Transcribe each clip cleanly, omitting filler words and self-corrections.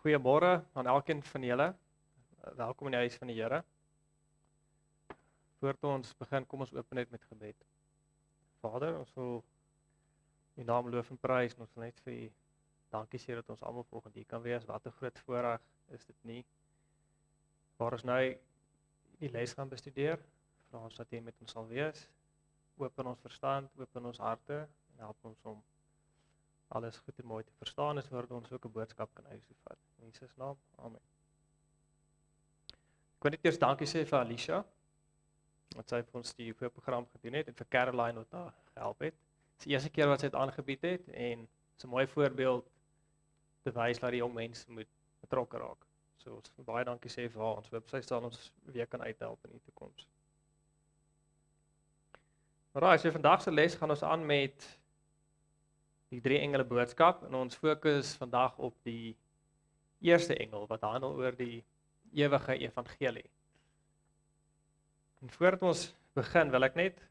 Goeiemôre aan elkeen van julle. Welkom in die huis van die Here. Voordat ons begin, kom ons open net met gebed. Vader, ons wil U naam loof en prys en ons wil net vir U dankie sê dat ons almal vanoggend hier kan wees. Wat 'n groot voorreg is dit nie. Waar ons nou die les gaan bestudeer, vra ons dat U met ons sal wees. Open ons verstand, open ons harte en help ons om alles goed en mooi te verstaan is sodat ons ook 'n boodskap kan uitvoer. In Jesus naam. Amen. Ek wil net eers dankie sê vir Alicia wat sy vir ons die program gedoen het en vir Caroline wat daar gehelp het. Dit is die eerste keer wat sy dit aangebied het en dit is 'n mooi voorbeeld te wys dat die jong mense moet betrokke raak. So ons wil baie dankie sê vir haar. Ons hoop sy sal ons weer kan uithelp in die toekoms. Alraai, so vandag se les gaan ons aan met die 3 engele boodskap en ons fokus vandag op die eerste engel wat handel oor die ewige evangelie. En voordat ons begin wil ek net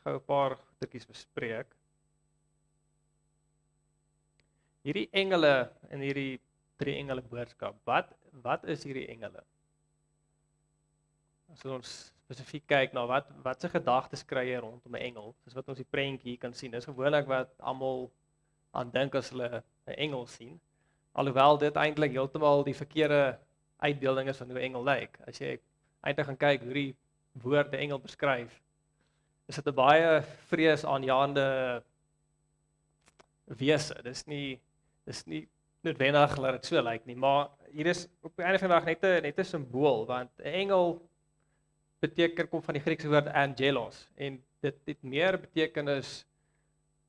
gou 'n paar goedjies bespreek. Hierdie engele en hierdie 3 engele boodskap, wat is hierdie engele? As ons spesifiek kyk na wat se gedagtes kry jy rondom 'n engel, soos wat ons die prentjie hier kan sien, dis gewoonlik wat almal aan dink as hulle 'n engel sien, alhoewel dit eintlik heeltemal die verkeerde uitbeelding is van hoe 'n engel lyk. As jy eintlik gaan kyk hoe die woord 'n engel beskryf, is dit 'n baie vreesaanjaende wese. Dis nie noodwendig dat dit so lyk nie, maar hier is op die einde van die dag net 'n simbool, want 'n engel kom van die Griekse woord angelos en dit het meer betekenis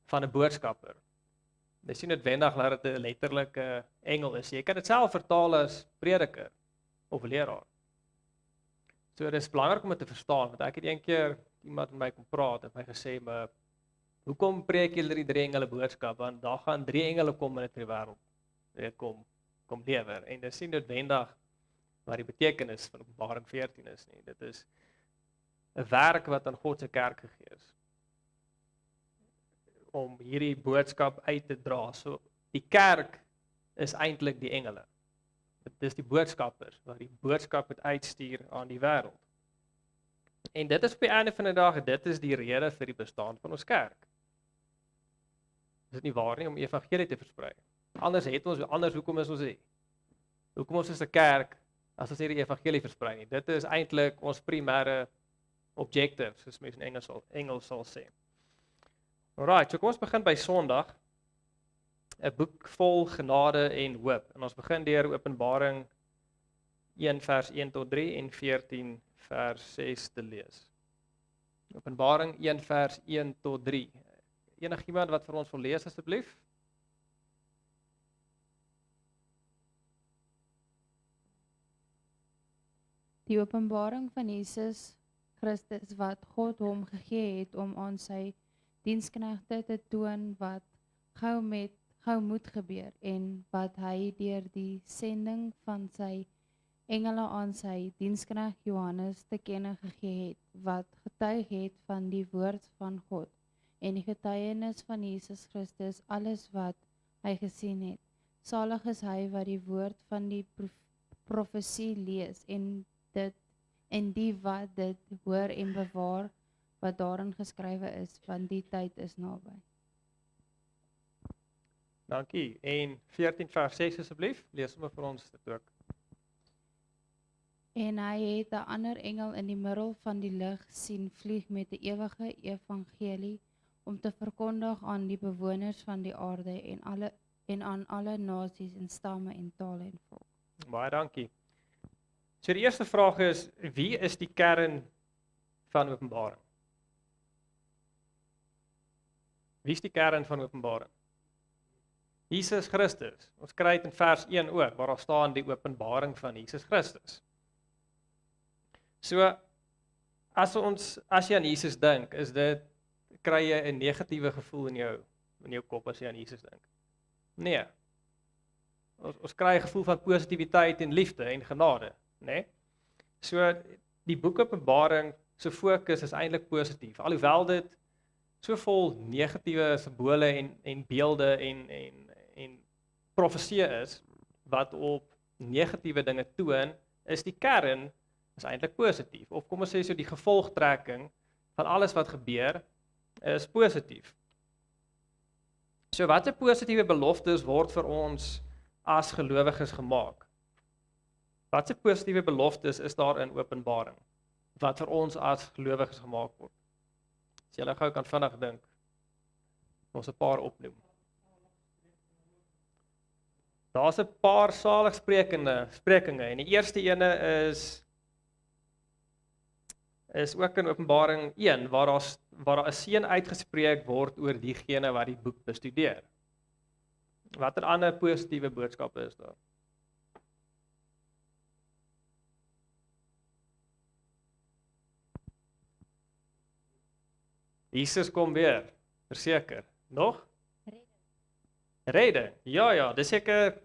van 'n boodskapper. Dit is nie noodwendig dat dit 'n letterlike engel is. Jy kan dit self vertaal as prediker of leraar. So dit is belangrik om dit te verstaan, want ek het een keer iemand met my kom praat en my gesê, maar hoekom preek julle die 3 engele boodskap? Want daar gaan 3 engele kom in die wêreld. Dit kom lewer en dit is nie noodwendig wat die betekenis van Openbaring 14 is nie. Dit is 'n werk wat aan God se kerk gegee is om hierdie boodskap uit te dra. So die kerk is eintlik die engele. Dit is die boodskappers wat die boodskap moet uitstuur aan die wêreld. En dit is op die einde van die dag, dit is die rede vir die bestaan van ons kerk. Is dit nie waar nie, om die evangelie te versprei? Anders hoekom is ons hier? Hoekom ons is 'n kerk as ons hierdie evangelie versprei nie? Dit is eintlik ons primêre objective, soos mense in Engels sal sê. Alright, so kom ons begin by Sondag. 'n boek vol genade en hoop. En ons begin deur Openbaring 1 vers 1 tot 3 en 14 vers 6 te lees. Openbaring 1 vers 1 tot 3. Enigiemand wat vir ons wil lees asseblief? Die openbaring van Jesus Christus wat God hom gegee het om aan sy diensknegte te toon wat gou moet gebeur en wat hy deur die sending van sy engele aan sy diensknegt Johannes te kenne gegee het, wat getuig het van die woord van God en die getuienis van Jesus Christus, alles wat hy gesien het. Salig is hy wat die woord van die profesie lees en die wat dit hoor en bewaar wat daarin geskrywe is, want die tyd is naby. Dankie. En 14 vers 6 asseblief, lees hom vir ons dit ook. En hy het 'n ander engel in die middel van die lug sien vlieg met 'n ewige evangelie om te verkondig aan die bewoners van die aarde en aan alle nasies en stamme en tale en volk. Baie dankie. So die eerste vraag is, wie is die kern van Openbaring? Wie is die kern van Openbaring? Jesus Christus. Ons kry dit in vers 1 ook, waar daar staan die openbaring van Jesus Christus. So, as jy aan Jesus dink, kry jy 'n negatiewe gevoel in jou kop as jy aan Jesus dink? Nee. Ons kry 'n gevoel van positiwiteit en liefde en genade, né? So, die boek Openbaring se fokus is eintlik positief, alhoewel dit so vol negatiewe simbole en beelde en profeseë is, wat op negatiewe dinge toon, is die kern is eintlik positief. Of kom ons sê so die gevolgtrekking van alles wat gebeur is positief. So watter positiewe beloftes word vir ons as gelowiges gemaak? Watse positiewe beloftes is daar in Openbaring wat vir ons as gelowiges gemaak word? As julle gou kan vinnig dink, ons 'n paar opnoem. Daar's 'n paar saligsprekinge en die eerste ene is ook in Openbaring 1 waar daar 'n seën uitgespreek word oor diegene wat die boek bestudeer. Watter ander positiewe boodskappe is daar? Jesus kom weer, verseker. Nog? Redding. Ja, dis seker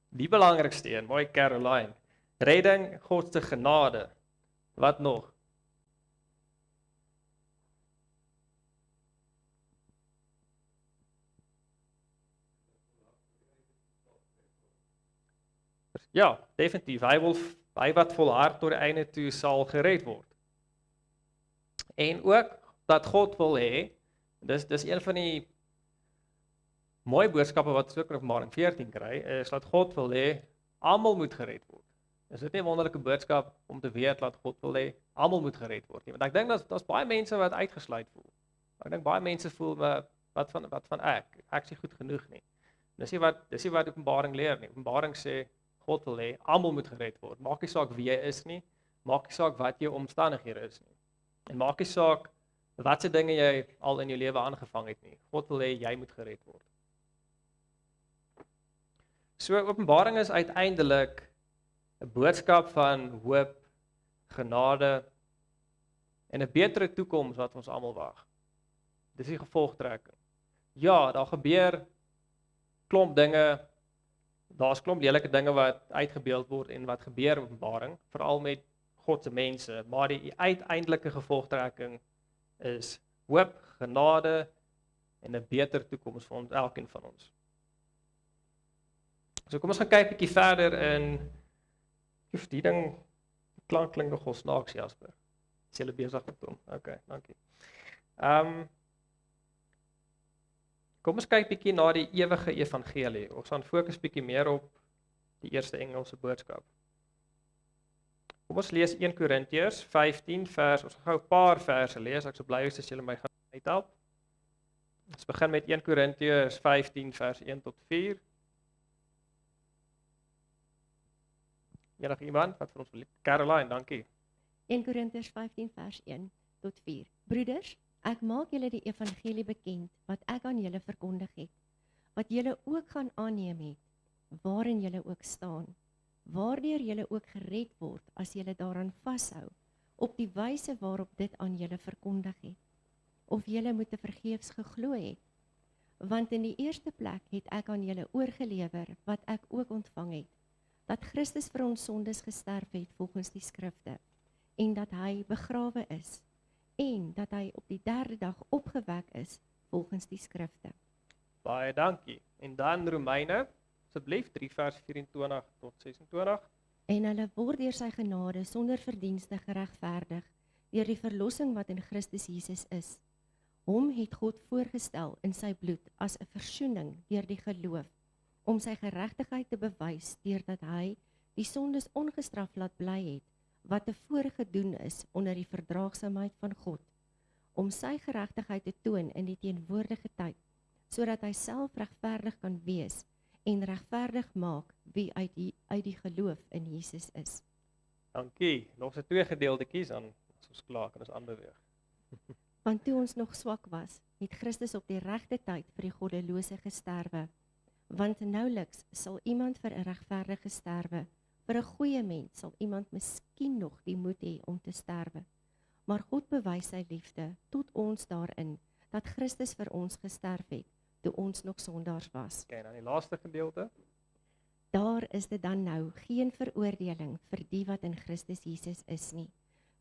die belangrikste een, mooi Caroline. Redding, God se genade. Wat nog? Ja, definitief. Hy wat volhard tot die einde toe sal gered word. En ook dat God wil hê, dis een van die mooi boodskappe wat ons ook in Openbaring 14 kry, is dat God wil hê, almal moet gered word. Is dit nie 'n wonderlike boodskap om te weet dat God wil hê, almal moet gered word nie? Want ek dink daar's baie mense wat uitgesluit voel. Ek dink baie mense voel, wat van ek is nie goed genoeg nie. Dis nie wat Openbaring leer nie. Openbaring sê, God wil hê, almal moet gered word. Maak nie saak wie jy is nie, maak nie saak wat jou omstandighede is nie. En maak nie saak watse dinge jy al in jou lewe aangevang het nie. God wil hê, jy moet gered word. So Openbaring is uiteindelik 'n boodskap van hoop, genade en 'n betere toekoms wat ons almal wag. Dis die gevolgtrekking. Ja, daar gebeur klomp dinge, daar's klomp lelike dinge wat uitgebeeld word en wat gebeur in Openbaring, veral met God se mense, maar die uiteindelike gevolgtrekking is hoop, genade en 'n beter toekoms vir ons, elkeen van ons. So kom ons gaan kyk 'n bietjie verder in die ding klink nogal snaaks, Jasper. Is jy besig met hom? Okay, dankie. Kom ons kyk bietjie na die ewige evangelie. Ons gaan fokus bietjie meer op die eerste Engelse boodskap. Kom ons lees 1 Korintiërs 15 vers, ons gaan gou 'n paar verse lees, ek sou bly wees as julle my gaan uithelp. Ons begin met 1 Korintiërs 15 vers 1 tot 4. Enige iemand wat vir ons wil? Caroline, dankie. 1 Korintiërs 15 vers 1 tot 4. Broeders, ek maak julle die evangelie bekend wat ek aan julle verkondig het, wat julle ook gaan aanneem het, waarin julle ook staan, waardeur julle ook gered word as julle daaraan vashou, op die wyse waarop dit aan julle verkondig het, of julle moet te vergeefs geglo het. Want in die eerste plek het ek aan julle oorgelewer wat ek ook ontvang het, dat Christus vir ons sondes gesterf het volgens die skrifte, en dat hy begrawe is, en dat hy op die 3de dag opgewek is volgens die skrifte. Baie dankie. En dan Romeine, asseblief 3 vers 24 tot 26. En hulle word deur sy genade sonder verdienste geregverdig, deur die verlossing wat in Christus Jesus is. Hom het God voorgestel in sy bloed as 'n versoening deur die geloof, om sy geregtigheid te bewys deurdat hy die sondes ongestraf laat bly het, wat tevore gedoen is onder die verdraagsaamheid van God, om sy geregtigheid te toon in die teenwoordige tyd, sodat hy self regverdig kan wees en regverdig maak wie uit die geloof in Jesus is. Dankie. Nog so 2 gedeeltetjies dan as ons klaar kan ons aanbeweeg. Want toe ons nog swak was, het Christus op die regte tyd vir die goddelose gesterwe. Want nouliks sal iemand vir 'n regverdige sterwe, vir 'n goeie mens sal iemand miskien nog die moed hê om te sterwe. Maar God bewys sy liefde tot ons daarin, dat Christus vir ons gesterf het, toe ons nog sondaars was. Okay, dan die laaste gedeelte. Daar is dit dan nou geen veroordeling vir die wat in Christus Jesus is nie,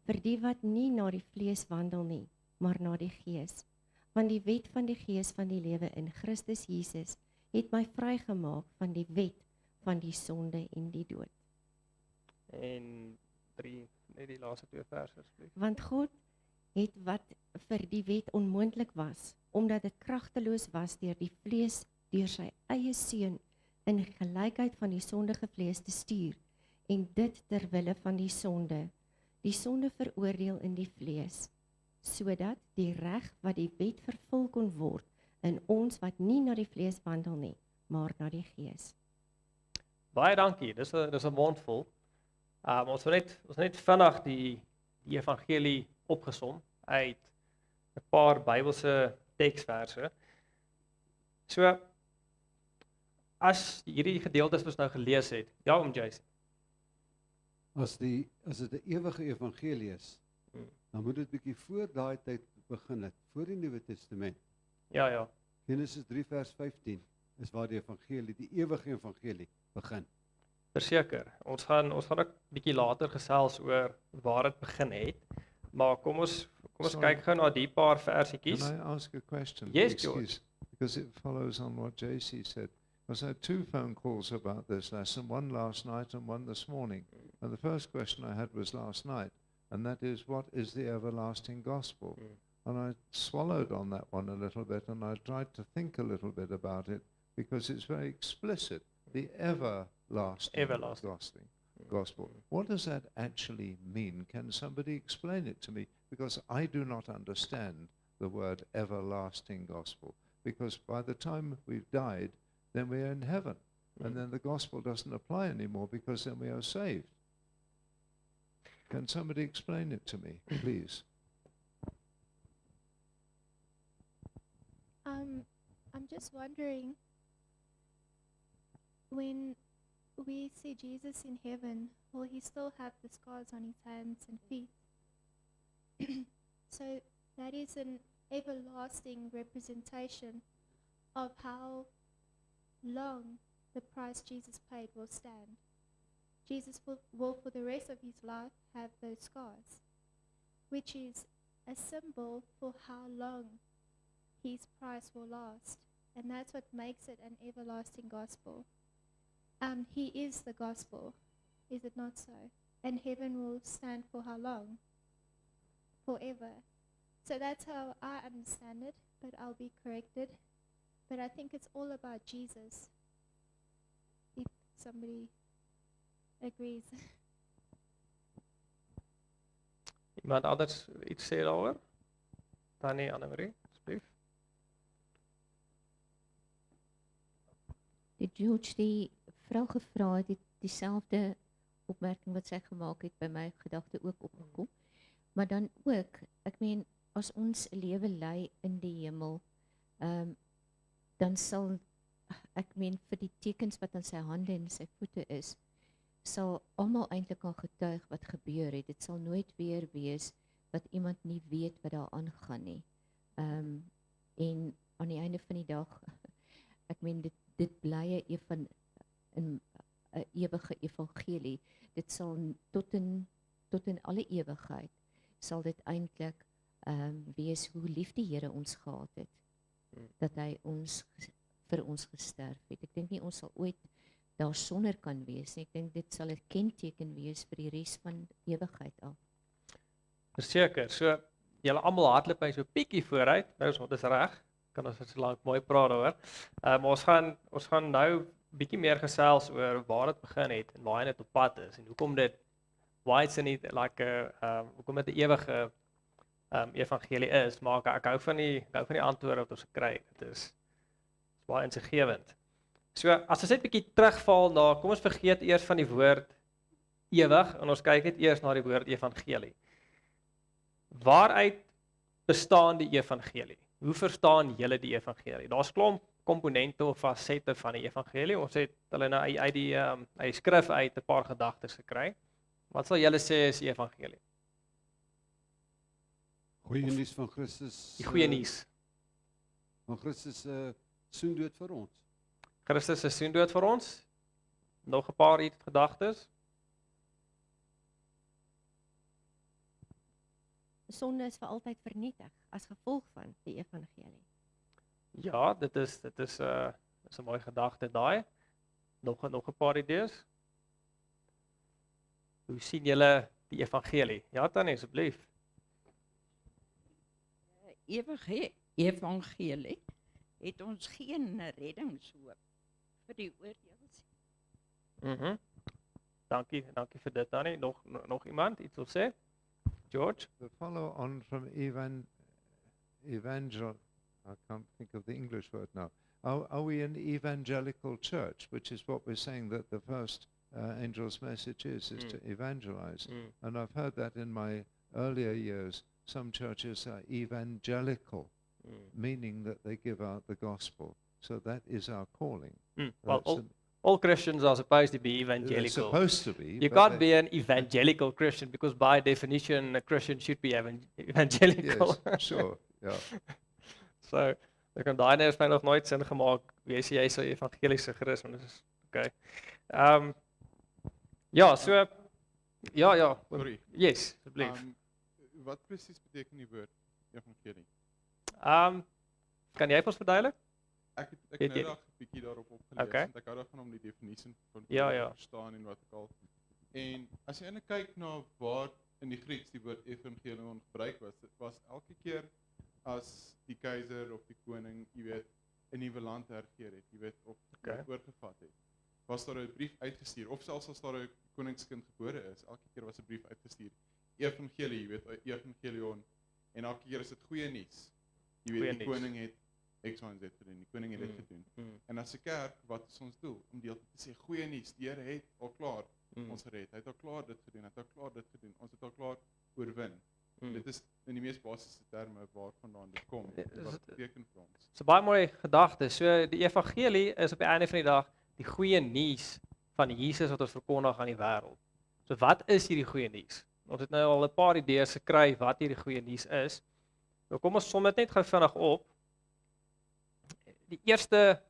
vir die wat nie na die vlees wandel nie, maar na die Gees. Want die wet van die Gees van die lewe in Christus Jesus het my vrygemaak van die wet van die sonde en die dood. En 3, net die laaste 2 verse asseblief. Want God het wat vir die wet onmoontlik was, omdat dit kragteloos was deur die vlees, deur sy eie seun in gelykheid van die sondige vlees te stuur, en dit ter wille van die sonde veroordeel in die vlees, sodat die reg wat die wet vervul kon word in ons wat nie na die vlees wandel nie, maar na die gees. Baie dankie, dis 'n mondvol. Ons wil net vinnig die evangelie opgesom uit 'n paar Bybelse teksverse. So, as hierdie gedeeltes ons nou gelees het, ja, Jason. As dit 'n ewige evangelie is, dan moet dit bietjie voor daai tyd begin het, voor die Nuwe Testament. Ja. Genesis 3 vers 15 is waar die evangelie, die ewige evangelie begin. Verseker, ons gaan ook bietjie later gesels oor waar dit begin het, maar kom ons Sorry. kyk gou na die paar versietjies. Can I ask a question? Yes, George. Excuse, because it follows on what JC said. Because I had 2 phone calls about this lesson, one last night and one this morning. And the first question I had was last night, and that is, what is the everlasting gospel? And I swallowed on that one a little bit, and I tried to think a little bit about it, because it's very explicit, the everlasting gospel. What does that actually mean? Can somebody explain it to me? Because I do not understand the word everlasting gospel. Because by the time we've died, then we are in heaven. And then the gospel doesn't apply anymore, because then we are saved. Can somebody explain it to me, please? I'm just wondering, when we see Jesus in heaven, will he still have the scars on his hands and feet? So that is an everlasting representation of how long the price Jesus paid will stand. Jesus will for the rest of his life have those scars, which is a symbol for how long his price will last. And that's what makes it an everlasting gospel. He is the gospel, is it not so? And heaven will stand for how long? Forever. So that's how I understand it, but I'll be corrected. But I think it's all about Jesus, if somebody agrees. Iemand anders iets sê daaroor? Tannie Annemarie, asseblief. Die George die vrou gevra het, dieselfde opmerking wat sy gemaak het by my gedagte ook opgekom. Maar dan ook, ek meen, as ons 'n lewe lei in die hemel, dan sal, ek meen, vir die tekens wat aan sy hande en sy voete is, sal almal eintlik kan getuig wat gebeur het. Dit sal nooit weer wees wat iemand nie weet wat daar aangaan nie. En aan die einde van die dag, ek meen, dit bly 'n ewige evangelie. Dit sal tot in alle ewigheid sal dit eintlik wees hoe lief die Here ons gehad het, dat hy vir ons gesterf het. Ek dink nie ons sal ooit daar sonder kan wees nie. Ek dink dit sal 'n kenteken wees vir die res van ewigheid af. Verseker, so julle almal hardloop hy so bietjie vooruit. Nou dis reg. Kan ons so lank mooi praat daaroor. Maar ons gaan nou bietjie meer gesels oor waar dit begin het en waar dit op pad is en hoekom dit why it's nie hoekom dit 'n ewige evangelie is, maar ek hou van die antwoorde wat ons gekry het. Dit is baie insiggewend. So as ons net 'n bietjie terugval na, kom ons vergeet eers van die woord ewig en ons kyk net eers na die woord evangelie. Waaruit bestaan die evangelie? Hoe verstaan julle die evangelie? Daar's klomp komponente of fasette van die evangelie. Ons het hulle nou uit die skrif uit 'n paar gedagtes gekry. Wat sal julle sê is die evangelie? Goeie nuus van Christus. Die goeie nuus. Van Christus soendood vir ons. Christus se soendood vir ons. Nog 'n paar gedagtes. Sonde is vir altyd vernietig as gevolg van die evangelie. Ja, dit is 'n mooi gedagte daai. Nog 'n paar idees? Hoe sien julle die evangelie? Ja, Tannie, asseblief. Ewige evangelie het ons geen reddingshoop vir die oordeels. Dankie vir dit, Tannie. Nog iemand iets wil sê? George? To follow on from evangel, I can't think of the English word now. Are we an evangelical church, which is what we're saying that the first angel's message is to evangelize. And I've heard that in my earlier years, some churches are evangelical, meaning that they give out the gospel. So that is our calling. Well, all Christians are supposed to be They're evangelical. supposed to be. You but can't they- be an evangelical Christian because by definition a Christian should be evangelical. Yes, sure, yeah. So, ek kan daai net vir my nog nooit sin gemaak. Wie is jy so evangeliese Christen? Dis is okay. Ja, so ja. Sorry. Yes, asseblief. Wat presies beteken die woord evangelie? Kan jy vir ons verduidelik? Ek Weet het jy- nou 'n bietjie daarop opgelees, Okay. want ek hou daarvan om die definisie van Ja, woord ja. te verstaan en wat ook al. En as jy eintlik kyk na waar in die Grieks die woord evangelion gebruik was, dit was elke keer as die keiser of die koning, jy weet, 'n nuwe land hergeer het, jy weet, of Okay. oorgevat het, was daar 'n brief uitgestuur, of selfs as daar 'n koningskind gebore is, elke keer was 'n brief uitgestuur. Evangelie, jy weet, evangelion, en elke keer is dit goeie nuus. Jy weet, Goeie die nuus. koning het X, Y en Z gedoen, die koning het dit gedoen. En as 'n kerk, wat is ons doel? Om deel te sê, goeie nuus, die Here het al klaar ons gered. Hy het al klaar dit gedoen, hy het al klaar dit gedoen. Ons het al klaar oorwin. Dit is in die mees basiese terme waarvandaan dit kom. Wat dit beteken vir ons. So baie mooi gedagte. So die evangelie is op die einde van die dag die goeie nuus van Jesus wat ons verkondig aan die wêreld. So wat is hierdie goeie nuus? Ons het nou al 'n paar idees gekry wat hierdie goeie nuus is. Nou kom ons som dit net gou vinnig op. Die eerste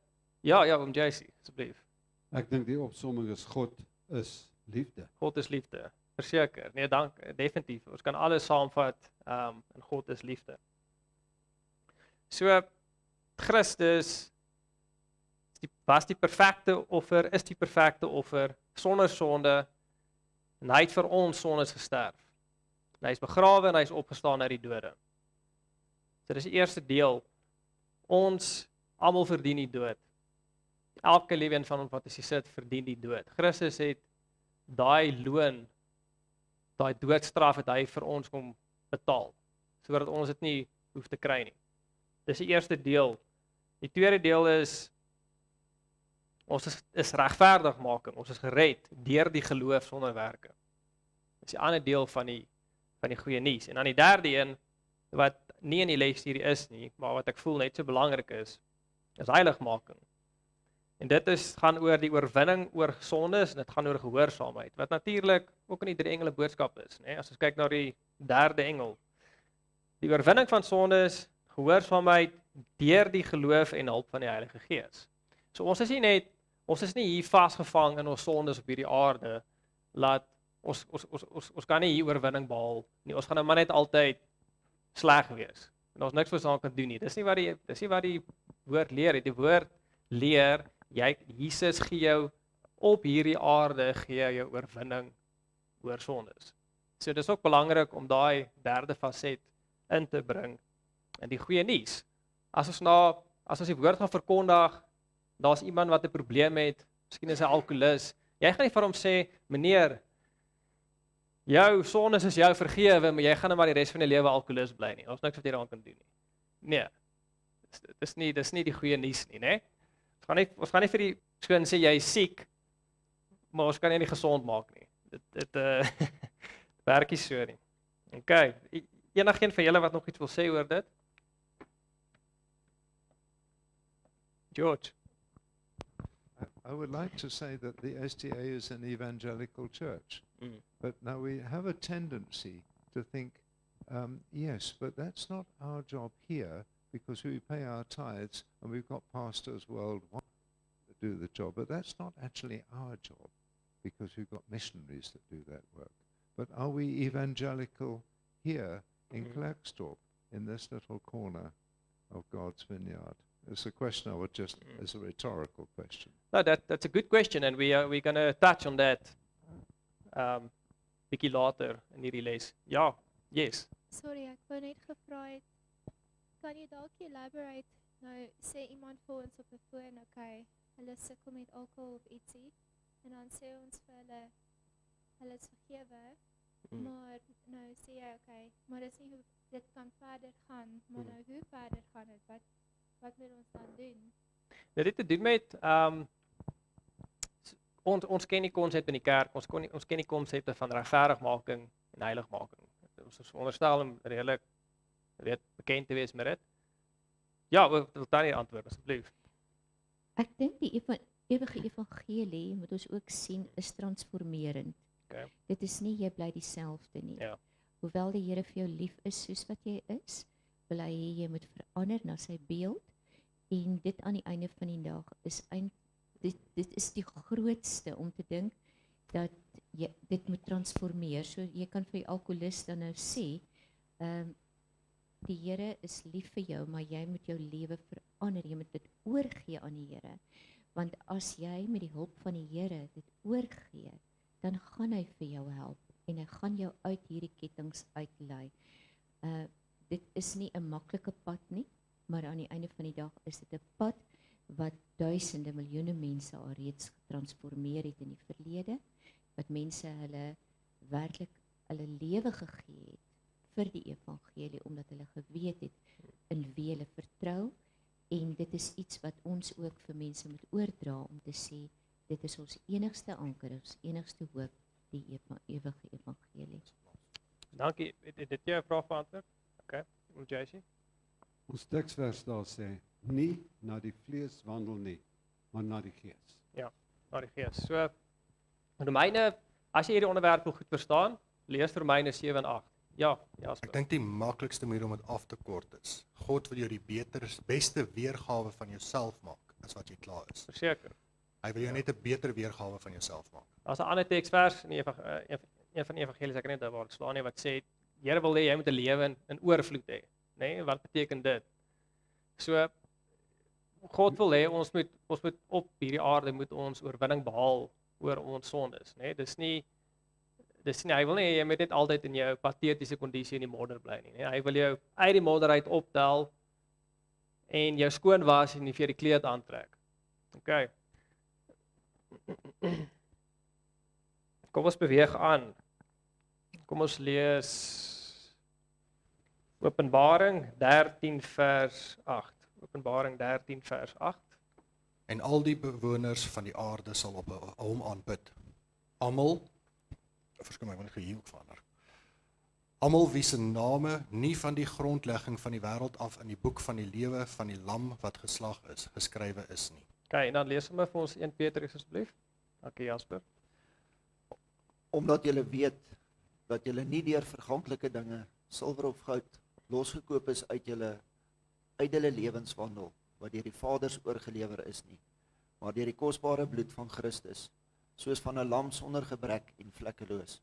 oom JC, asseblief. Ek dink die opsomming is God is liefde. God is liefde. Verseker. Nee, definitief. Ons kan alles saamvat en God is liefde. So Christus was die perfekte offer, is die perfekte offer sonder sonde en hy het vir ons sondes gesterf. En hy is begrawe en hy is opgestaan uit die dode. So dis die eerste deel. Ons almal verdien die dood. Elke liewe een van ons wat hier sit verdien die dood. Christus het daai loon, daai doodstraf het hy vir ons kom betaal, sodat ons dit nie hoef te kry nie. Dis die eerste deel. Die tweede deel is ons is regverdigmaking, ons is gered deur die geloof sonder werke. Dis die ander deel van die goeie nuus. En dan die derde een wat nie in die lesstudie is nie, maar wat ek voel net so belangrik is heiligmaking. En dit gaan oor die oorwinning oor sondes en dit gaan oor gehoorsaamheid, wat natuurlik ook in die 3 engele boodskap is, né? As ons kyk na die derde engel. Die oorwinning van sondes, gehoorsaamheid deur die geloof en hulp van die Heilige Gees. So ons is nie hier vasgevang in ons sondes op hierdie aarde, laat ons kan nie hier oorwinning behaal nie. Ons gaan nou maar net altyd sleg wees. En ons niks wat ons kan doen nie. Dis nie wat die woord leer het. Die woord leer Jesus gee jou op hierdie aarde gee jou oorwinning oor sondes. So dis ook belangrik om daai derde faset in te bring in die goeie nuus. As ons die woord gaan verkondig, daar's iemand wat 'n probleem het, miskien is hy alkoholist. Jy gaan nie vir hom sê, meneer, jou sondes is jou vergewe, maar jy gaan net maar die res van jou lewe alkoholist bly nie. Ons niks wat jy daaraan kan doen nie. Nee. Dis nie die goeie nuus nie, né? Ons gaan nie vir die skoon sê jy is siek, maar ons kan jy nie gesond maak nie. Dit werk nie so nie. Okay, enigeen van julle wat nog iets wil sê oor dit? George. I would like to say that the STA is an evangelical church. But now we have a tendency to think, yes, but that's not our job here because we pay our tithes and we've got pastors worldwide that do the job. But that's not actually our job because we've got missionaries that do that work. But are we evangelical here in Klerksdorp, in this little corner of God's vineyard? It's a question I would just, as a rhetorical question. No, that's a good question, and we're going to touch on that bietjie later in hierdie les. Ja, yes. Sorry, ek wou net gevra het, kan jy dalk elaborate? Nou sê iemand vir ons op 'n foon, okay, hulle sukkel met alkohol of ietsie, en dan sê ons vir hulle is vergewe, maar nou sê jy, okay, maar dis nie hoe dit kan verder gaan, maar nou hoe verder gaan dit? Wat moet ons dan doen? Dit het te doen met ons ken die konsep in die kerk, ons ken die konsepte van regverdigmaking en heiligmaking. Ons is veronderstel om redelik bekend te wees met dit. Ja, wil dan nie antwoord asseblief. Ek dink die ewige evangelie moet ons ook sien is transformerend. Okay. Dit is nie jy bly dieselfde nie. Ja. Hoewel die Here vir jou lief is soos wat jy is, wil hy hê jy moet verander na sy beeld, en dit aan die einde van die dag is dit is die grootste om te dink dat dit moet transformeer. So jy kan vir die alkoholist dan nou sê, die Here is lief vir jou, maar jy moet jou lewe verander, jy moet dit oorgee aan die Here. Want as jy met die hulp van die Here dit oorgee, dan gaan hy vir jou help en hy gaan jou uit hierdie kettinge uitlei. Dit is nie 'n maklike pad nie, maar aan die einde van die dag is dit 'n pad wat duisende, miljoene mense alreeds getransformeer het in die verlede, wat mense hulle werklik hulle lewe gegee het vir die evangelie, omdat hulle geweet het in wie hulle vertrou, en dit is iets wat ons ook vir mense moet oordra om te sê, dit is ons enigste anker, ons enigste hoop, die ewige evangelie. Dankie. Het dit jou vraag beantwoord? Okay, JC. Ons teksvers daar sê, nie na die vlees wandel nie, maar na die gees. Ja, na die gees. So, Romeine, as jy hierdie onderwerp wil goed verstaan, lees Romeine 7 en 8. Ja, Ek dink die maklikste manier om dit af te kort is, God wil jou die beste weergawe van jouself maak, as wat jy klaar is. Verseker. Hy wil jou net 'n beter weergawe van jouself maak. As 'n ander teksvers in een van die evangelies, ek weet nie waar dit staan nie, wat sê, die Here wil hê jy moet 'n lewe in oorvloed hê, nê? Wat beteken dit? So, God wil hê ons moet op hierdie aarde moet ons oorwinning behaal oor ons sondes, nê? Dis nie hy wil nie jy moet net altyd in jou patetiese kondisie in die modder bly nie, nê? Hy wil jou uit die modder uit optel en jou skoon was en vir die kleed aantrek. Okay. Kom ons beweeg aan. Kom ons lees Openbaring 13 vers 8. Openbaring 13 vers 8. En al die bewoners van die aarde sal op hom aanbid. Almal, verskoon my, ek wil net hier ook verander. Almal wie se name nie van die grondlegging van die wêreld af in die boek van die lewe van die lam wat geslag is, geskrywe is nie. Okay, en dan lees ons vir ons 1 Petrus asseblief. Dankie Jasper. Omdat julle weet dat julle nie deur verganklike dinge, silwer of goud, losgekoop is uit julle ydelle lewenswandel, wat deur die Vaders oorgelewer is nie, maar deur die kosbare bloed van Christus, soos van 'n lam sonder gebrek en vlekkeloos,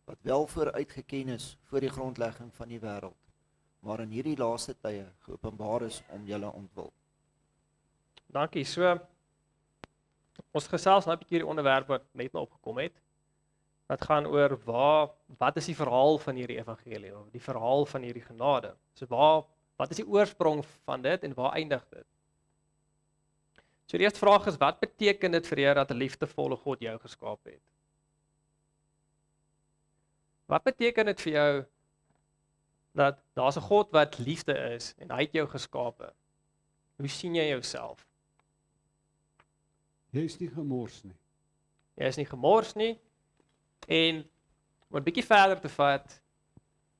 wat wel vooruitgeken is voor die grondlegging van die wêreld, maar in hierdie laaste tye geopenbaar is om julle ontwil. Dankie. So, ons gesels nou 'n bietjie hierdie onderwerp wat net nou opgekom het. Wat gaan oor wat is die verhaal van hierdie evangelie, of die verhaal van hierdie genade. So wat is die oorsprong van dit en waar eindig dit? So die eerste vraag is, wat beteken dit vir jou dat 'n liefdevolle God jou geskaap het? Wat beteken dit vir jou dat daar's 'n God wat liefde is en hy het jou geskape? Hoe sien jy jouself? Jy is nie gemors nie. Jy is nie gemors nie. En om 'n bietjie verder te vat,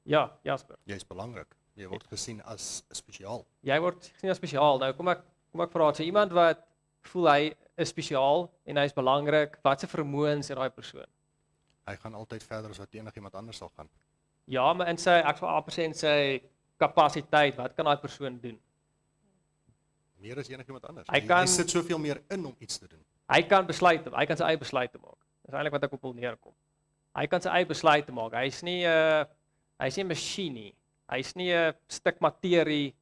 ja, Jasper. Jy is belangrik. Jy word gesien as spesiaal. Jy word gesien as spesiaal. Nou kom ek vra, so iemand wat voel hy is spesiaal en hy is belangrik, wat se vermoëns het daai persoon? Hy gaan altyd verder as wat enigiemand anders sal gaan. Ja, maar in ek sal amper sê in sy kapasiteit, wat kan daai persoon doen? Meer as enigiemand anders. Hy sit soveel meer in om iets te doen. Hy kan sy eie besluite maak. Dis eintlik wat ek op wil neerkom. Hy kan sy eie besluite maak. Hy's nie 'n masjien nie. Hy's nie 'n stuk materie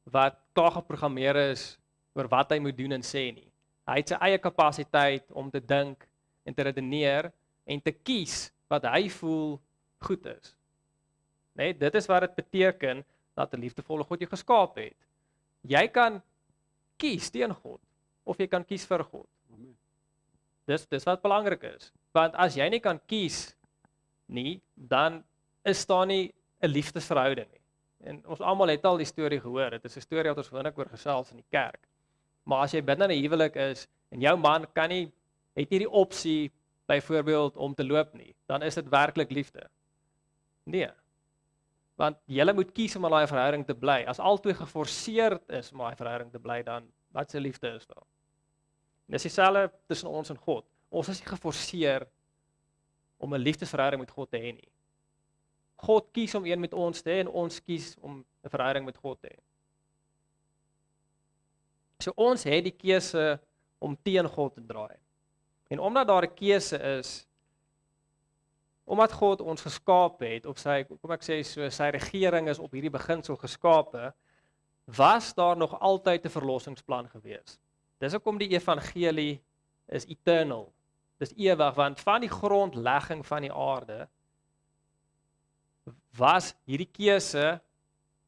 wat klaar geprogrammeer is oor wat hy moet doen en sê nie. Hy het sy eie kapasiteit om te dink en te redeneer en te kies wat hy voel goed is. Nee, dit is wat dit beteken dat 'n liefdevolle God jou geskaap het. Jy kan kies teen God of jy kan kies vir God. Amen. Dis wat belangrik is. Want as jy nie kan kies nie, dan is daar nie 'n liefdesverhouding nie. En ons almal het al die storie gehoor. Dit is 'n storie wat ons gewoonlik oor gesels in die kerk. Maar as jy binne 'n huwelik is en jou man het nie die opsie byvoorbeeld om te loop nie, dan is dit werklik liefde. Nee. Want julle moet kies om in daai verhouding te bly. As albei geforseerd is om daai verhouding te bly, dan wat se liefde is daar? Dis dieselfde tussen ons en God. Ons is nie geforseer om 'n liefdesverhouding met God te hê nie. God kies om een met ons te hê en ons kies om 'n verhouding met God te hê. So ons het die keuse om teen God te draai. En omdat daar 'n keuse is, omdat God ons geskaap het, of kom ek sê so, sy regering is op hierdie beginsel geskape, was daar nog altyd 'n verlossingsplan gewees. Dis hoekom die evangelie is eternal. Dis ewig, want van die grondlegging van die aarde was hierdie keuse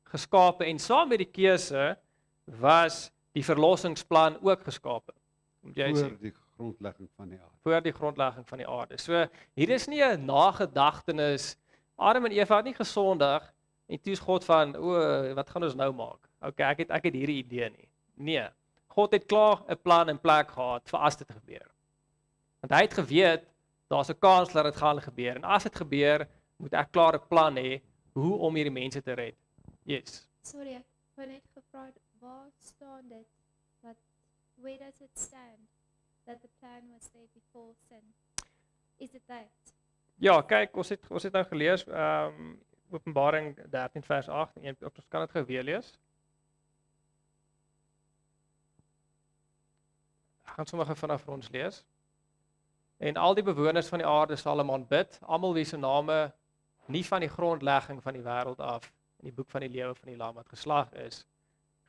geskape en saam met die keuse was die verlossingsplan ook geskape. Moet jy sê? Voor die grondlegging van die aarde. Voor die grondlegging van die aarde. So hier is nie 'n nagedagtenis. Adam en Eva het nie gesondig en toe is God van, o, wat gaan ons nou maak? Okay, ek het hierdie idee nie. Nee. God het klaar 'n plan in plek gehad vir as dit gebeur. Want hy het geweet daar's 'n kans dat dit gaan gebeur en as dit gebeur, moet ek klaar 'n plan hê hoe om hierdie mense te red. Yes. Sorry, ek wou net gevra waar staan dit? Where does it stand that the plan was there before sin? Is it that? Ja, kyk, ons het nou gelees Openbaring 13 vers 8 en ons kan dit gou weer lees. Ek gaan sommer vanaf vir ons lees. En al die bewoners van die aarde sal hom aanbid, almal wie se name nie van die grondlegging van die wêreld af in die boek van die lewe van die Lam wat geslag is,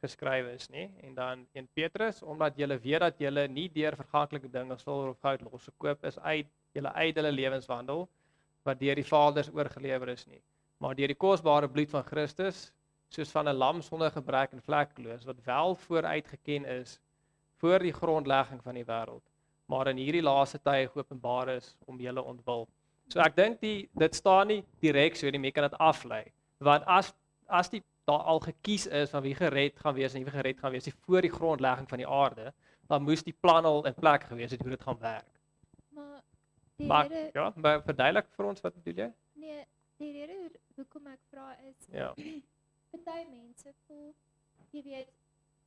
geskryf is, nie? En dan 1 Petrus, omdat julle weet dat julle nie deur verganklike dinge silwer of goud losgekoop is uit julle ydelle lewenswandel wat deur die Vaders oorgelewer is nie, maar deur die kosbare bloed van Christus, soos van 'n lam sonder gebrek en vlekkeloos wat wel vooruit geken is voor die grondlegging van die wêreld, maar in hierdie laaste tye geopenbaar is om julle ontwil. So ek dink dit staan nie direk so nie, maar jy kan dit aflei. Want as die daar al gekies is van wie gered gaan wees en wie gered gaan wees voor die grondlegging van die aarde, dan moes die plan al in plek gewees het hoe dit gaan werk. Maar ja, maar verduidelik vir ons wat bedoel jy? Nee, die rede hoekom ek vra is Ja. Party mense voel, jy weet,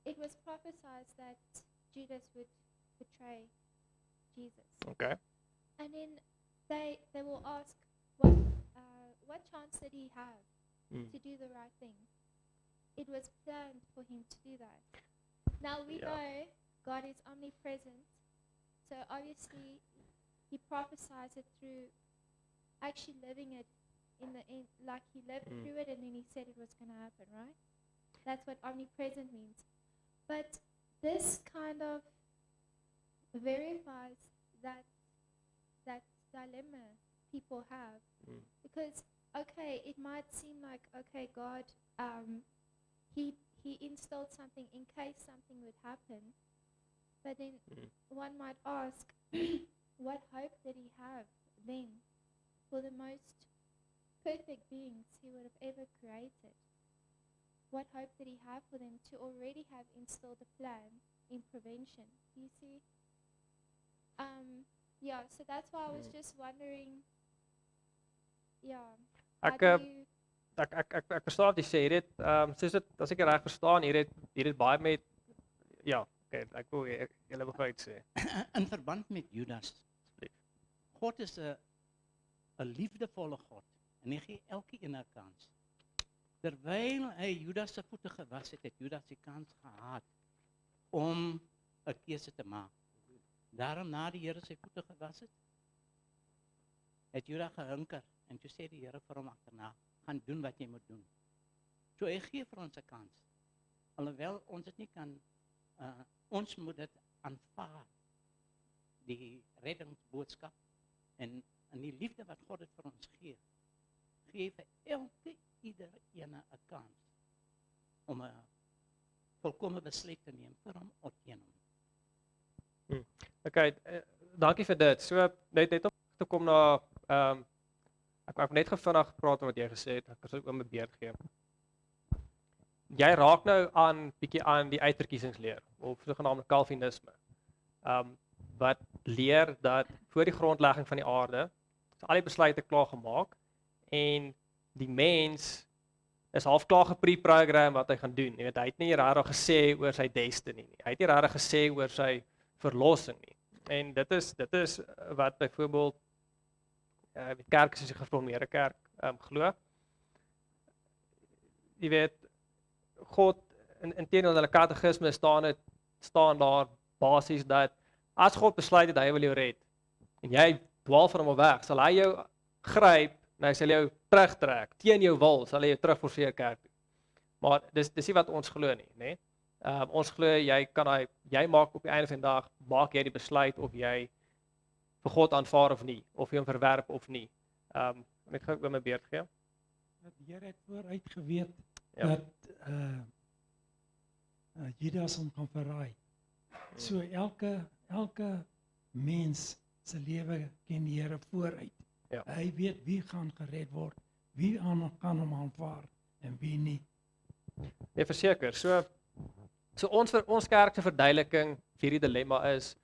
it was prophesied that Judas would betray Jesus. Okay. And then they will ask, what chance did he have to do the right thing? It was planned for him to do that. Now we know God is omnipresent, so obviously he prophesies it through actually living it like he lived through it and then he said it was going to happen, right? That's what omnipresent means. But this kind of verifies that dilemma people have, because okay, it might seem like okay, God he installed something in case something would happen, but then one might ask what hope did he have then for the most perfect beings he would have ever created? What hope did he have for them to already have installed a plan in prevention? Do you see? Yeah, so that's why I was just wondering, Ek verstaan wat jy sê, soos dit, as ek reg verstaan, hier het baie met, okay, ek wil julle begryp sê. In verband met Judas, God is 'n liefdevolle God, en hy gee elkeen 'n kans. Terwyl hy Judas se voete gewas het, het Judas die kans gehad om 'n keuse te maak. Daarom na die Here sy voete gewas het Judas gehinker en toe sê die Here vir hom agterna, gaan doen wat jy moet doen. So hy gee vir ons 'n kans. alhoewel ons dit nie kan, ons moet dit aanvaar, die reddingsboodskap, en die liefde wat God het vir ons gee vir ieder ene 'n kans om 'n volkomme besluit te neem vir hom of teen hom. Okay, dankie vir dit. So net om te kom na ek wou net vinnig praat oor wat jy gesê het. Ek sal ook 'n beurt gee. Jy raak nou bietjie aan die uitverkiesingsleer of sogenaamde Calvinisme. Wat leer dat voor die grondlegging van die aarde is al die besluite klaar gemaak en die mens is half klaar gepreprogram wat hy gaan doen. Jy weet, hy het nie regtig gesê oor sy destiny nie. Hy het nie regtig gesê oor sy verlossing nie. En dit is wat byvoorbeeld met kerke soos die gereformeerde kerk glo. Jy weet, God inteendeel in hulle katekisme staan daar basies dat as God besluit dat hy wil jou red en jy dwaal van hom weg, sal hy jou gryp en hy sal jou terugtrek teen jou wil, sal hy jou terugforceer kerk toe. Maar dis nie wat ons glo nie, né? Ons glo jy maak op die einde van die dag maak jy die besluit of jy vir God aanvaar of nie, of jy hom verwerp of nie. Ek gaan ook my beurt gee. Die Here het vooruit geweet Ja. dat Judas hom gaan verraai. So elke mens se lewe ken die Here vooruit. Ja. Hy weet wie gaan gered word, wie gaan hom aanvaar en wie nie. Nee, verseker. So ons kerk se verduideliking vir die dilemma is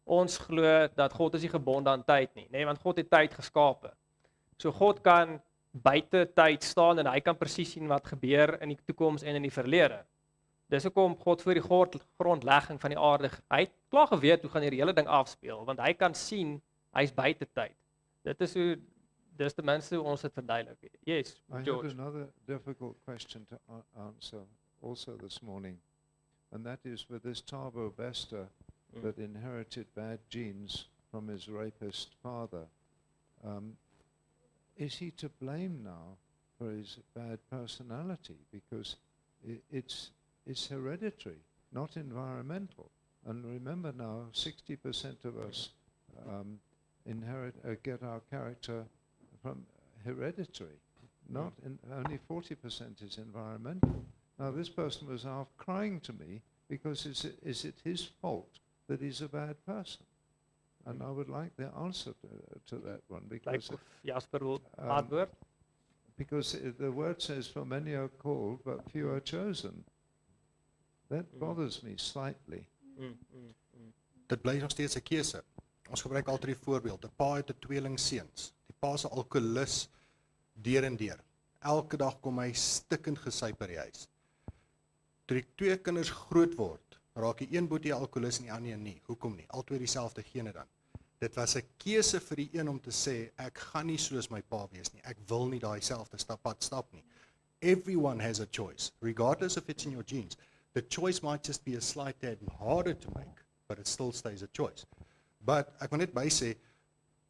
ons glo dat God is nie gebonde aan tyd nie, nê, want God het tyd geskape. So God kan buite tyd staan en hy kan presies sien wat gebeur in die toekoms en in die verlede. Dis hoekom God voor die grondlegging van die aarde, hy het klaar geweet hoe gaan hierdie hele ding afspeel, want hy kan sien hy's buite tyd. Dis ten minste hoe ons dit verduidelik. Yes, I George. have another difficult question to answer also this morning, and that is with this Thabo Bester that inherited bad genes from his rapist father. Is he to blame now for his bad personality? Because it's hereditary, not environmental. And remember now, 60% of us get our character from hereditary, not only 40% is environmental. Now this person was half crying to me because is it his fault that he's a bad person? And I would like the answer to that one because Jasper wil antwoord. Because the word says, "For many are called, but few are chosen." That bothers me slightly. Dit bly nog steeds 'n keuse. Ons gebruik altyd die voorbeeld. 'n Pa het 'n tweeling seuns. Die pa se alkoholus deur en deur. Elke dag kom hy stikkend gesuip by die huis. Toe die twee kinders groot word, raak die een boetie alkoholus en die ander een nie. Hoekom nie? Albei dieselfde gene dan. Dit was 'n keuse vir die een om te sê ek gaan nie soos my pa wees nie. Ek wil nie daai selfde pad stap nie. Everyone has a choice, regardless if it's in your genes. The choice might just be a slight tad harder to make, but it still stays a choice. But ek wil net by sê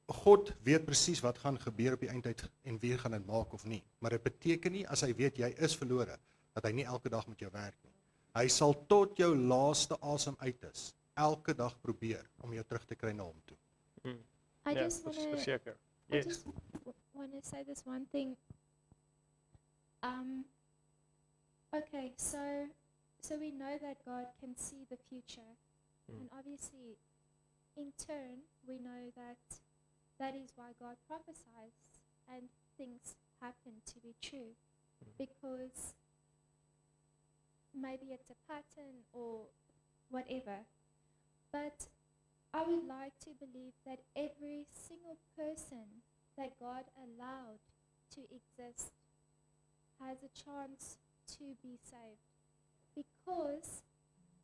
God weet presies wat gaan gebeur op die eindtyd en wie gaan dit maak of nie. Maar dit beteken nie as hy weet jy is verlore dat hy nie elke dag met jou werk nie. Hy sal tot jou laaste asem uit is, elke dag probeer om jou terug te kry na hom toe. I Ja, just want verseker. I Yes. just want to say this one thing. Okay, so we know that God can see the future, and obviously, in turn, we know that is why God prophesies and things happen to be true, because maybe it's a pattern or whatever, but I would like to believe that every single person that God allowed to exist has a chance to be saved. Because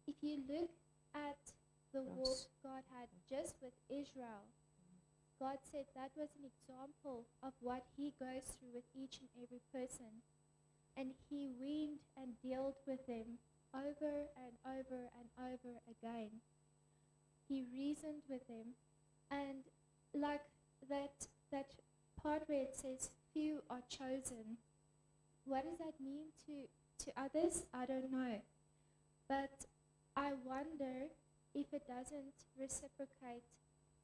if you look at the walk God had just with Israel, God said that was an example of what he goes through with each and every person. And he weaned and dealt with them over and over and over again. He reasoned with them, and like that part where it says few are chosen, what does that mean to others? I don't know. But I wonder if it doesn't reciprocate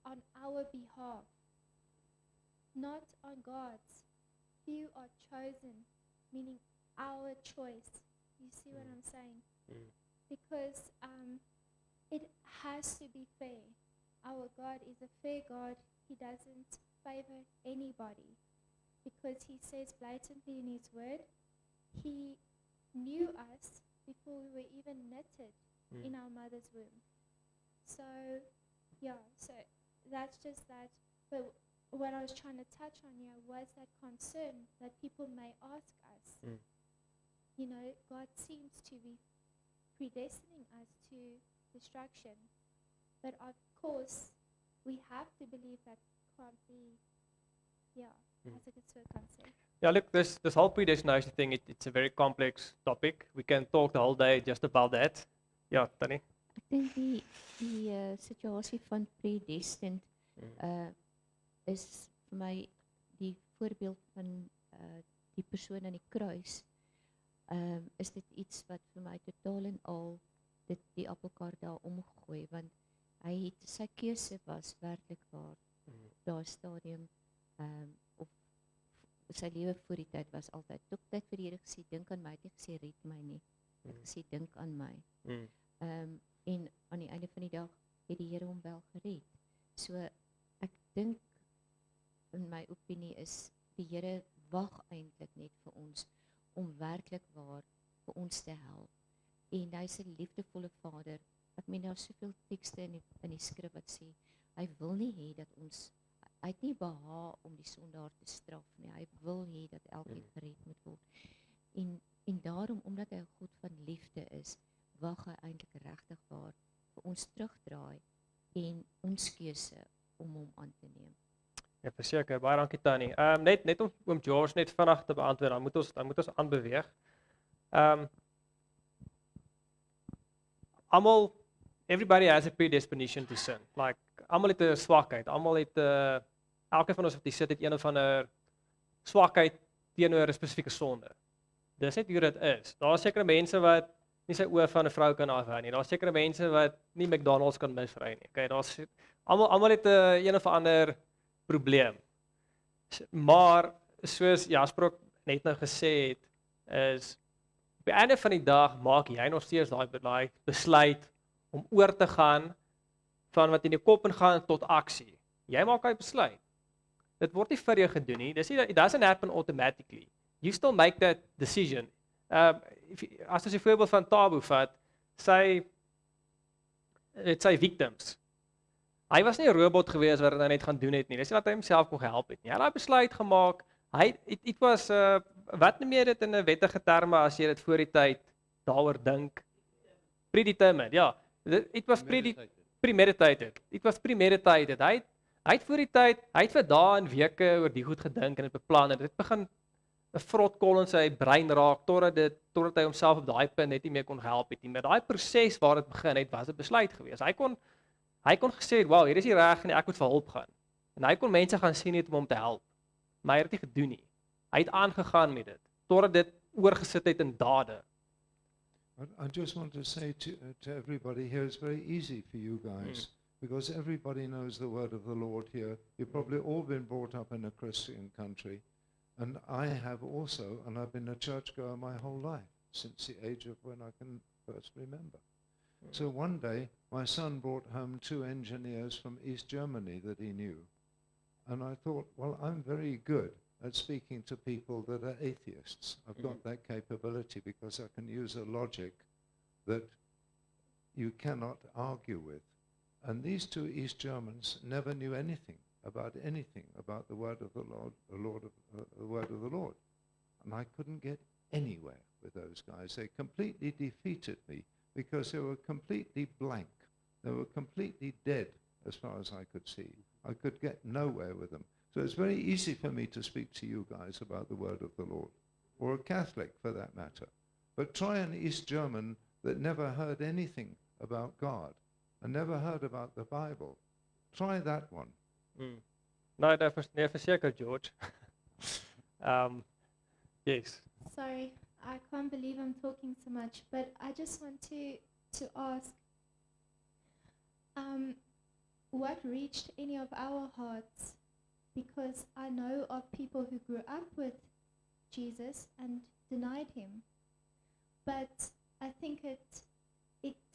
on our behalf, not on God's. Few are chosen, meaning our choice. You see what I'm saying? Because it has to be fair. Our God is a fair God. He doesn't favor anybody because he says blatantly in his word, he knew us before we were even knitted in our mother's womb. So, yeah, so that's just that. But what I was trying to touch on here was that concern that people may ask us. You know, God seems to be predestining us to destruction. But of course, we have to believe that can't be, as a good concept. Yeah, look, this whole predestination thing, it's a very complex topic. We can talk the whole day just about that. Yeah, Tannie? Ek dink die situasie van predestined is vir my die voorbeeld van die persoon aan die kruis. Is dit iets wat vir my totaal en al die appelkar daar omgegooi, want sy keuse was werklik waar daar stadium of sy lewe voor die tyd was altyd. Tot tyd vir die Here gesê, dink aan my, het nie gesê red my nie. Het gesê dink aan my. En aan die einde van die dag het die Here hom wel gered. So ek dink in my opinie is die Here wag eintlik net vir ons om werklik waar vir ons te help. En hy's 'n liefdevolle Vader. Ek meen daar's soveel tekste in die skrif wat sê hy wil nie hê dat ons hy het nie behaag om die sondaar te straf nie. Hy wil hê dat elkeen gered moet word. En daarom, omdat hy 'n God van liefde is, wag hy eintlik regtig waar vir ons terugdraai en ons keuse om hom aan te neem. Ja, verseker, baie dankie Tannie. Net om George net vinnig te beantwoord, dan moet ons aanbeweeg. Everybody has a predisposition to sin. Like, almal het 'n swakheid, almal het elke van ons wat hier sit het een of ander swakheid teenoor 'n spesifieke sonde. Dis net hoe dit is. Daar's sekere mense wat nie sy oë van 'n vrou kan afhou nie. Daar's sekere mense wat nie McDonald's kan misry nie. Okay, daar's almal het 'n een of ander probleem. Maar soos Jasper ook net nou gesê het, is op die einde van die dag maak jy nog steeds daai besluit om oor te gaan van wat in jou kop ingaan tot aksie. Jy maak daai besluit. Dit word nie vir jou gedoen nie. It doesn't happen automatically. You still make that decision. As ons 'n voorbeeld van Tabu vat, sy victims. Hy was nie 'n robot gewees wat dit net gaan doen het nie. Dis nie dat hy homself kon gehelp het nie. Hy het daai besluit gemaak. It was wat noem jy dit in 'n wettige terme as jy dit voor die tyd daaroor dink? Predetermined, ja. It was premeditated. It was premeditated. Hy het voor die tyd, hy het vir dae en weke oor die goed gedink en dit beplan en dit begin 'n vrotkol in sy brein raak totdat hy homself op daai punt net nie meer kon help het nie. Met daai proses waar dit begin het, was 'n besluit geweest. Hy kon gesê, "Wow, hier is nie reg nie, ek moet vir hulp gaan." En hy kon mense gaan sien net om hom te help. Maar hy het dit nie gedoen nie. Hy het aangegaan met dit totdat dit oorgesit het in dade. I just want to say to everybody here, it's very easy for you guys because everybody knows the word of the Lord here. You've probably all been brought up in a Christian country. And I have also, and I've been a churchgoer my whole life, since the age of when I can first remember. So one day, my son brought home 2 engineers from East Germany that he knew. And I thought, well, I'm very good at speaking to people that are atheists. I've got that capability because I can use a logic that you cannot argue with. And these 2 East Germans never knew anything about the word of the Lord, the word of the Lord. And I couldn't get anywhere with those guys. They completely defeated me because they were completely blank. They were completely dead as far as I could see. I could get nowhere with them. So it's very easy for me to speak to you guys about the word of the Lord, or a Catholic for that matter. But try an East German that never heard anything about God and never heard about the Bible. Try that one. No, verseker, George. Yes. Sorry, I can't believe I'm talking so much, but I just want to to ask what reached any of our hearts, because I know of people who grew up with Jesus and denied him. But I think it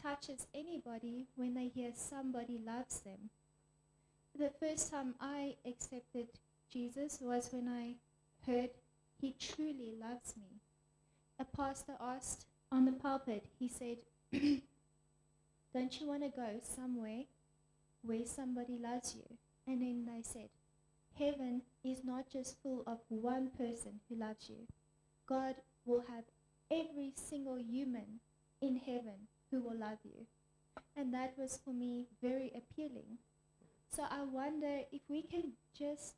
touches anybody when they hear somebody loves them. The first time I accepted Jesus was when I heard he truly loves me. A pastor asked on the pulpit, he said, don't you want to go somewhere where somebody loves you? And then they said, heaven is not just full of one person who loves you. God will have every single human in heaven who will love you. And that was for me very appealing. So I wonder if we can just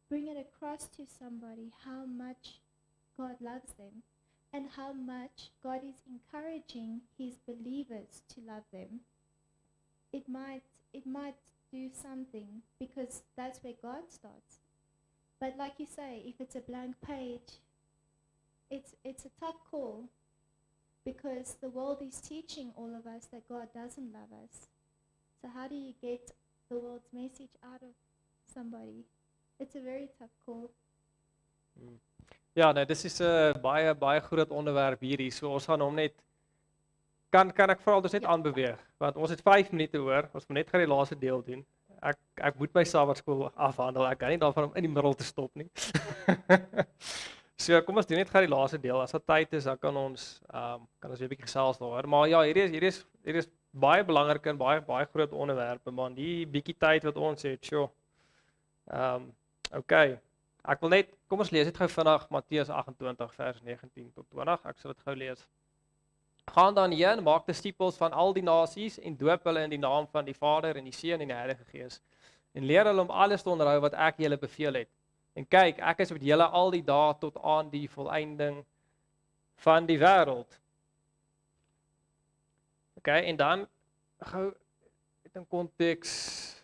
bring it across to somebody how much God loves them and how much God is encouraging his believers to love them. It might do something, because that's where God starts. But like you say, if it's a blank page, it's a tough call, because the world is teaching all of us that God doesn't love us. So how do you get the world's message out of somebody? It's a very tough call. Ja, nou dis is 'n baie groot onderwerp hierdie. So ons gaan hom net kan ek vra ons net aanbeweeg, want ons het 5 minute hoor. Ons moet net gou die laaste deel doen. Ek moet my Sabbatskool afhandel. Ek kan nie daarvan om in die middel te stop nie. So kom ons doen net gou die laaste deel. As daar tyd is, dan kan ons weer 'n bietjie gesels daaroor. Maar ja, hierdie is baie belangrik en baie groot onderwerpe, man. Die bietjie tyd wat ons het, sjoe. Okay. Ek wil net, kom ons lees net gou vinnig Matteus 28 vers 19 tot 20. Ek sal dit gou lees. Gaan dan heen, maak disippels van al die nasies en doop hulle in die naam van die Vader en die Seun en die Heilige Gees. En leer hulle om alles te onderhou wat ek julle beveel het. En kyk, ek is met julle al die dae tot aan die volëinding van die wêreld. Okay, en dan gou in konteks.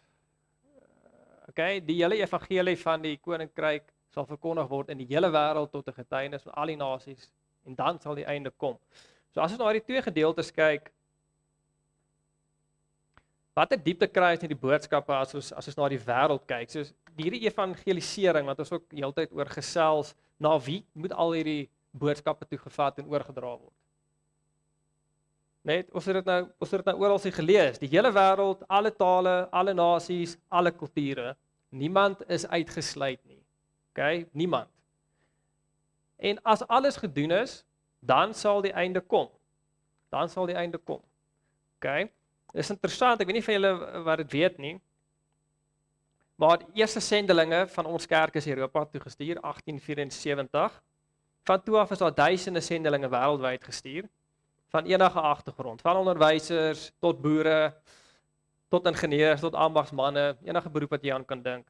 Okay, die hele evangelie van die koninkryk sal verkondig word in die hele wêreld tot 'n getuienis van al die nasies, en dan sal die einde kom. So as ons na hierdie twee gedeeltes kyk, watter diepte kry ons in die boodskappe as ons na die wêreld kyk? So hierdie evangelisering wat ons ook heeltyd oor gesels, na wie moet al hierdie boodskappe toegevat en oorgedra word? Net, ons het dit nou oral gelees, die hele wêreld, alle tale, alle nasies, alle kulture. Niemand is uitgesluit nie. Okay, niemand. En as alles gedoen is, dan sal die einde kom. Dan sal die einde kom. Okay? Dis interessant, ek weet nie van julle wat dit weet nie. Maar die eerste sendelinge van ons kerk is Europa toe gestuur, 1874. Van toe af is daar duisende sendelinge wêreldwyd gestuur, van enige agtergrond, van onderwysers tot boere, tot ingenieurs, tot ambagsmanne, enige beroep wat jy aan kan dink.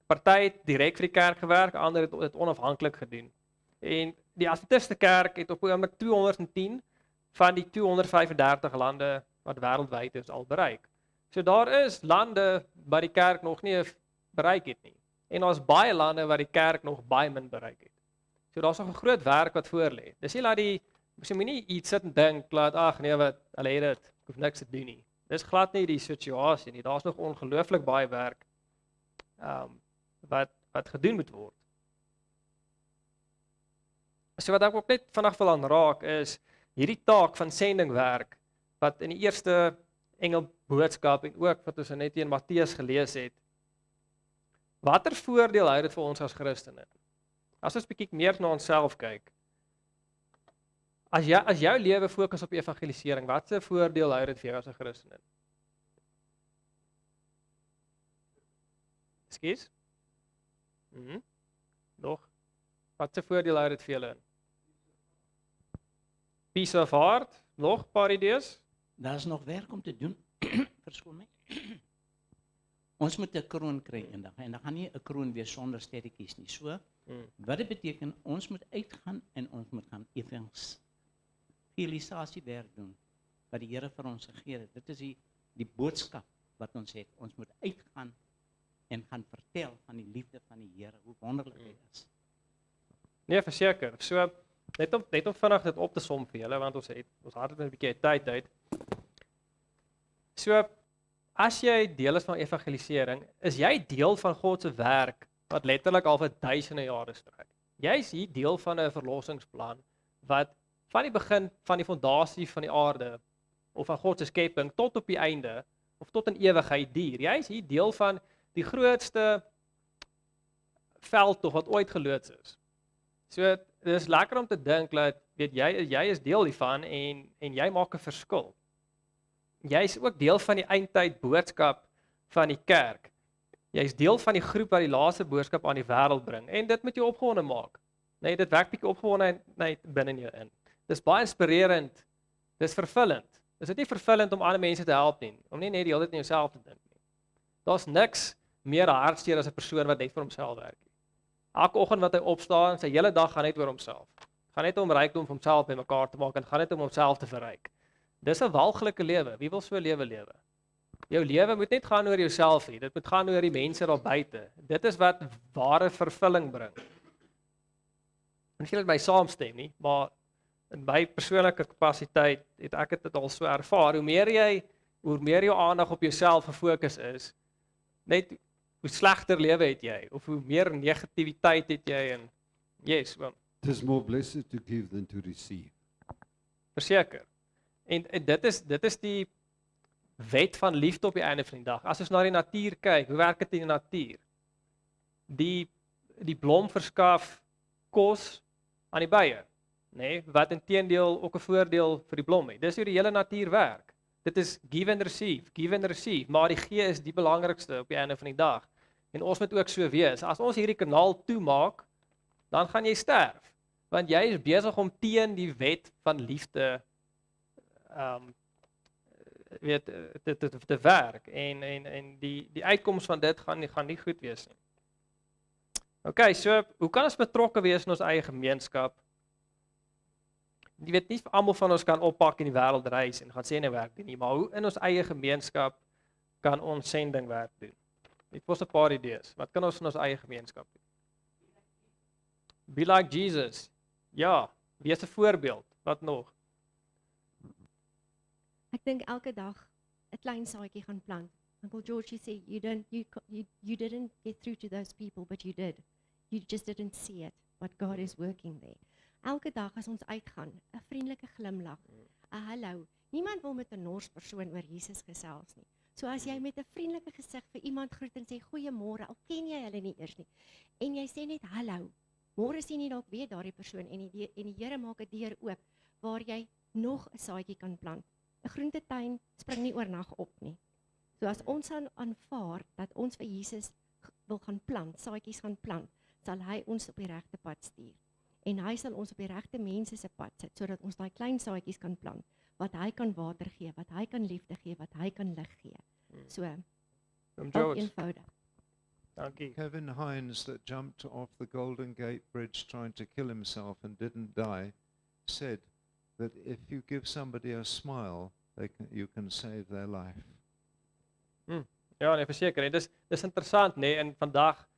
Party het direk vir die kerk gewerk, ander het dit onafhanklik gedoen. En die Adventiste kerk het op 'n oomblik 210 van die 235 lande wat wêreldwyd is al bereik. So daar is lande waar die kerk nog nie bereik het nie. En daar's baie lande waar die kerk nog baie min bereik het. So daar's nog 'n groot werk wat voor lê. Dis nie dat jy moenie iets sit en dink dat ag nee wat, hulle het dit, ek hoef niks te doen nie. Dis glad nie die situasie nie. Daar's nog ongelooflik baie werk wat gedoen moet word. So wat ek ook net vandag wil aanraak is hierdie taak van sendingwerk wat in die eerste engelboodskap en ook wat ons net in Matteus gelees het. Watter voordeel hou dit vir ons as Christene? As ons bietjie meer na onsself kyk. As jou lewe fokus op evangelisering, watse voordeel hou dit vir jou as 'n Christen? Ekskuus? Nog? Watse voordeel hou dit vir julle? Peace of heart? Nog 'n paar idees? Daar is nog werk om te doen. Verskoon my. Ons moet 'n kroon kry eendag en dan gaan nie 'n kroon wees sonder sterretjies nie. So, wat dit beteken, ons moet uitgaan en ons moet gaan evangelisasiewerk doen wat die Here vir ons gegee het. Dit is die boodskap wat ons het. Ons moet uitgaan en gaan vertel van die liefde van die Here, hoe wonderlik hy is. Nee, verseker. So net om vinnig dit op te som vir julle, want ons hardloop 'n bietjie tyd uit. So as jy deel is van evangelisering, is jy deel van God se werk wat letterlik al vir duisende jare strek. Jy's hier deel van 'n verlossingsplan wat van die begin van die fondasie van die aarde of van God se skepping tot op die einde of tot in ewigheid duur. Jy's hier deel van die grootste veldtog wat ooit geloods is. So dit is lekker om te dink dat weet jy is deel hiervan en jy maak 'n verskil. Jy is ook deel van die eindtyd boodskap van die kerk. Jy is deel van die groep wat die laaste boodskap aan die wêreld bring en dit moet jou opgewonde maak. Nee, dit werk bietjie opgewondenheid binne in jou in. Dis baie inspirerend. Dis vervullend. Dis nie vervullend om ander mense te help nie, om nie net die hele tyd aan jouself te dink nie. Daar's niks meer hartseer as 'n persoon wat net vir homself werk. Elke oggend wat hy opstaan, sy hele dag gaan net oor homself. Gaan net om rykdom vir homself bymekaar te maak en gaan net om homself te verryk. Dis 'n walglike lewe. Wie wil so 'n lewe lewe? Jou lewe moet net gaan oor jouself nie. Dit moet gaan oor die mense daar buite. Dit is wat ware vervulling bring. En ek wil dit by saamstem nie, maar in my persoonlike kapasiteit het ek dit al so ervaar. Hoe meer jou aandag op jouself gefokus is, net hoe slegter lewe het jy of hoe meer negativiteit het jy en yes, well, It is more blessed to give than to receive. Verseker. En dit is die wet van liefde op die einde van die dag. As ons na die natuur kyk, hoe werk dit in die natuur? Die blom verskaf kos aan die bye, nê? Wat inteendeel ook 'n voordeel vir die blom het. Dis hoe die hele natuur werk. Dit is give and receive, maar die gee is die belangrikste op die einde van die dag. En ons moet ook so wees. As ons hierdie kanaal toemaak, dan gaan jy sterf, want jy is besig om teen die wet van liefde te werk en die uitkoms van dit gaan nie goed wees nie. Okay, so hoe kan ons betrokke wees in ons eie gemeenskap? Jy weet nie almal van ons kan oppak in die wêreld reis en gaan sê nee werk doen nie, maar hoe in ons eie gemeenskap kan ons sending werk doen? Dit was 'n paar idees. Wat kan ons in ons eie gemeenskap doen? Be like Jesus. Ja, wees 'n voorbeeld. Wat nog? Ek dink elke dag 'n klein saadjie gaan plant. Uncle George sê you didn't get through to those people, but you did. You just didn't see it, but God is working there. Elke dag as ons uitgaan, 'n vriendelike glimlag, 'n hallo. Niemand wil met 'n nors persoon oor Jesus gesels nie. So as jy met 'n vriendelike gesig vir iemand groet en sê goeiemôre, al ken jy hulle nie eers nie, en jy sê net hallo. Môre sien jy dalk weer daardie persoon en die Here maak 'n deur oop waar jy nog 'n saadjie kan plant. 'n Groentetuin spring nie oornag op nie. So as ons aanvaar dat ons vir Jesus wil gaan plant, saadjies gaan plant, sal hy ons op die regte pad stuur. En hy sal ons op die regte mense se pad sit sodat ons daai klein saadjies kan plant wat hy kan water gee, wat hy kan liefde gee, wat hy kan lig gee. So eenvoudig. Dankie. Kevin Hines, that jumped off the Golden Gate Bridge trying to kill himself and didn't die, said that if you give somebody a smile, you can save their life. Ja, nee, verseker. En dis interessant, nê, en vandag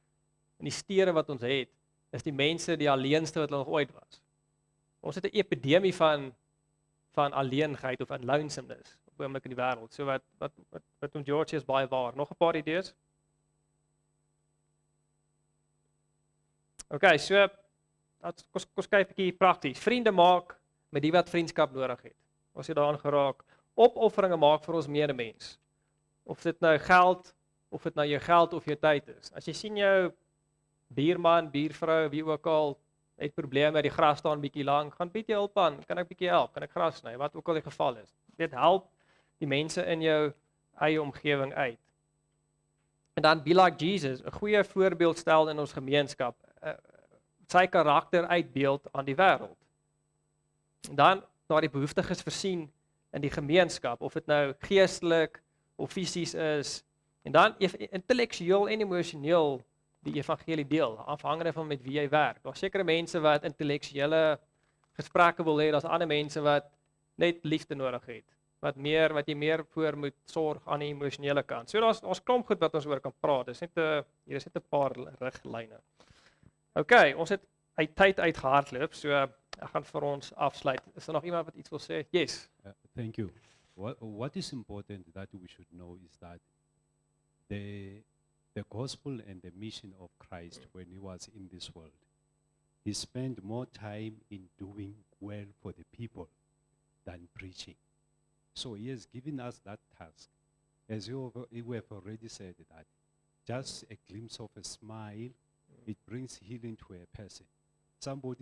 in die stede wat ons het, is die mense die alleenste wat hulle nog ooit was. Ons het 'n epidemie van alleenheid of lonesomeness op oomblik in die wêreld. So wat ons George is baie waar. Nog 'n paar idees? Okay, so ons kyk 'n bietjie prakties. Vriende maak met die wat vriendskap nodig het. Ons het daaraan geraak. Opofferinge maak vir ons medemens. Of dit nou geld, of dit nou jou geld of jou tyd is. As jy sien jou buurman, buurvrou, wie ook al het probleme, die gras staan bietjie lank, gaan bied jy hulp aan. Kan ek bietjie help? Kan ek gras sny? Wat ook al die geval is. Dit help die mense in jou eie omgewing uit. En dan be like Jesus, 'n goeie voorbeeld stel in ons gemeenskap. Sy karakter uitbeeld aan die wêreld. Dan daar die behoeftiges voorsien in die gemeenskap, of dit nou geestelik of fisies is, en dan intellektueel en emosioneel die evangelie deel, afhangende van met wie jy werk. Daar's sekere mense wat intellektuele gesprekke wil hê, daar's ander mense wat net liefde nodig het, wat jy meer voor moet sorg aan die emosionele kant. So daar's klomp goed wat ons oor kan praat. Hier is net 'n paar riglyne. Okay, ons het uit tyd uitgehardloop, so ek gaan vir ons afsluit. Is daar nog iemand wat iets wil sê? Yes. Thank you. what is important that we should know is that the gospel and the mission of Christ when he was in this world, he spent more time in doing well for the people than preaching. So he has given us that task. As you have already said that, just a glimpse of a smile, it brings healing to a person. Somebody